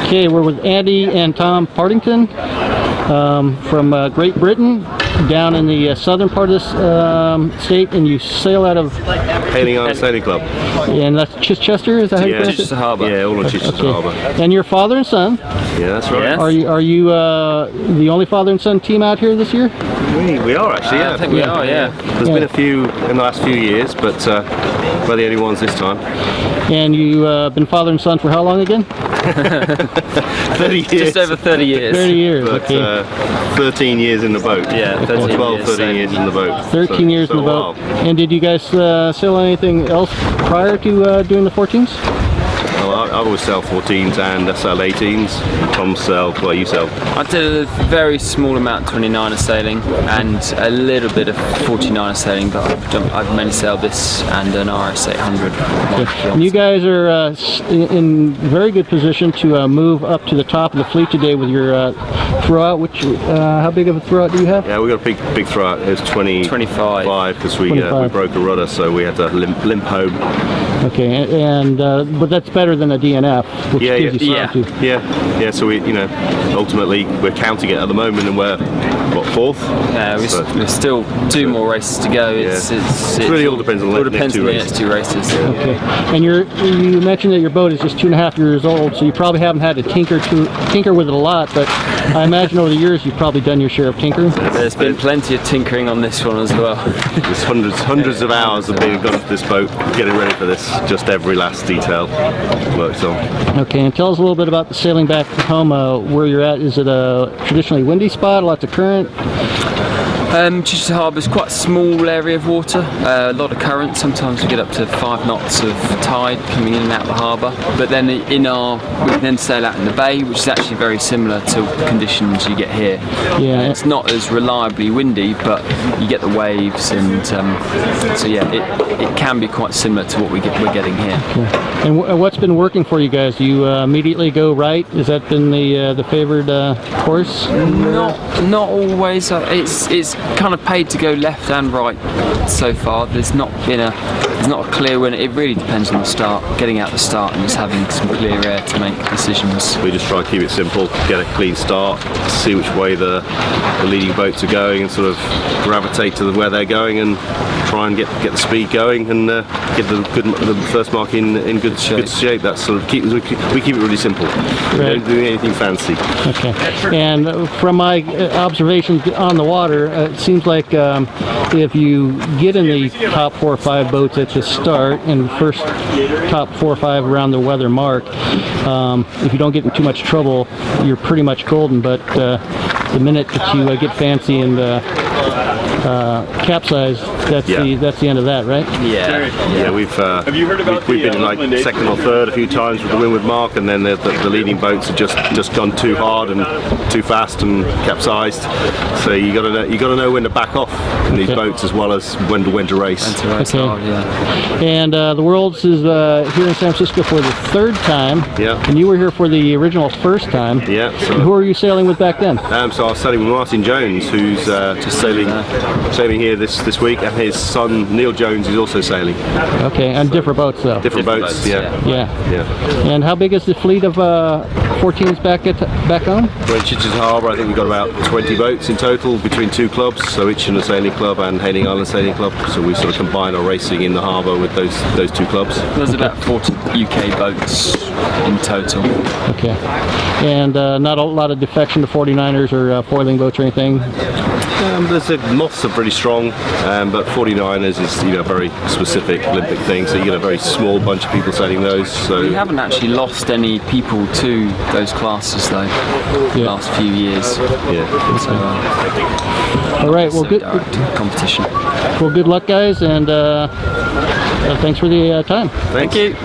Okay, we're with Andy and Tom Partington from Great Britain, down in the southern part of this state, and you sail out of Hailing Island Sailing Club. And that's Chichester, is that how you pronounce it? Chichester Harbour. Yeah, all on Chichester Harbour. And your father and son. Yeah, that's right. Yes. Are you the only father and son team out here this year? We are actually, yeah. I think we are, yeah. There's been a few in the last few years, but we're the only ones this time. And you've been father and son for how long again? 30 years. Just over 30 years. 30 years, But okay. 13 years in the boat. Yeah, 13 12, years, 13 years in the boat. 13 years in the boat. And did you guys sail anything else prior to doing the 14s? Well, I always sell 14s and I sell 18s. Tom sell, well, you sell. I did a very small amount 29er sailing and a little bit of 49er sailing, but I've mainly sailed this and an RS 800. And you guys are in very good position to move up to the top of the fleet today with your throwout. Which how big of a throwout do you have? Yeah, we got a big throwout. It was 25 because we broke a rudder, so we had to limp home. Okay, and but that's better than a DNF, which gives you some too. Yeah. So we, ultimately we're counting it at the moment, and we're what, fourth? Yeah, we're still 2 more races to go. It really all depends on the next 2 races. Yeah. Okay, and you mentioned that your boat is just 2.5 years old, so you probably haven't had to tinker with it a lot. But I imagine over the years you've probably done your share of tinkering. There's been plenty of tinkering on this one as well. There's hundreds of hours have been gone to this boat getting ready for this. Just every last detail worked on. Okay, and tell us a little bit about the sailing back home. Where you're at, is it a traditionally windy spot, lots of current? Chichester Harbour is quite a small area of water, a lot of current. Sometimes we get up to 5 knots of tide coming in and out of the harbour. But then we can then sail out in the bay, which is actually very similar to conditions you get here. Yeah, it's not as reliably windy, but you get the waves, and so yeah, it can be quite similar to what we're getting here. Okay. And what's been working for you guys? Do you immediately go right? Has that been the favored course? Not always. It's kind of paid to go left and right so far. There's not a clear winner. It really depends on the start, getting out the start and just having some clear air to make decisions. We just try to keep it simple, get a clean start, see which way the leading boats are going, and sort of gravitate to where they're going and try and get the speed going and get the first mark in good shape. That's sort of we keep it really simple. We don't do anything fancy. Okay. And from my observations on the water, it seems like if you get in the top 4 or 5 boats at the start and first top 4 or 5 around the weather mark, if you don't get in too much trouble, you're pretty much golden. But the minute that you get fancy and capsize, that's the end of that, right? Yeah. We've been in like second or third a few times with the windward mark, and then the leading boats have just gone too hard and too fast and capsized. So you got to know when to back off in these boats, as well as when to race. Okay. And the Worlds is here in San Francisco for the 3rd time. Yeah. And you were here for the original 1st time. Yeah. So, and who were you sailing with back then? So I was sailing with Martin Jones, who's just sailing here this week, and his son Neil Jones is also sailing. Okay, and different boats though. Different boats, yeah. And how big is the fleet of 14s back home? Well, in Chichester Harbour, I think we've got about 20 boats in total between 2 clubs, so Itchen Sailing Club and Hailing Island Sailing Club. So we sort of combine our racing in the harbour with those 2 clubs. There's about 40 UK boats in total. Okay, and not a lot of defection to 49ers or foiling boats or anything? Moths are pretty strong, but 49ers is a very specific Olympic thing, so you get a very small bunch of people sailing those. So we haven't actually lost any people to those classes though the last few years. So, all right, well, good competition. Well, good luck, guys, and thanks for the time. Thank you.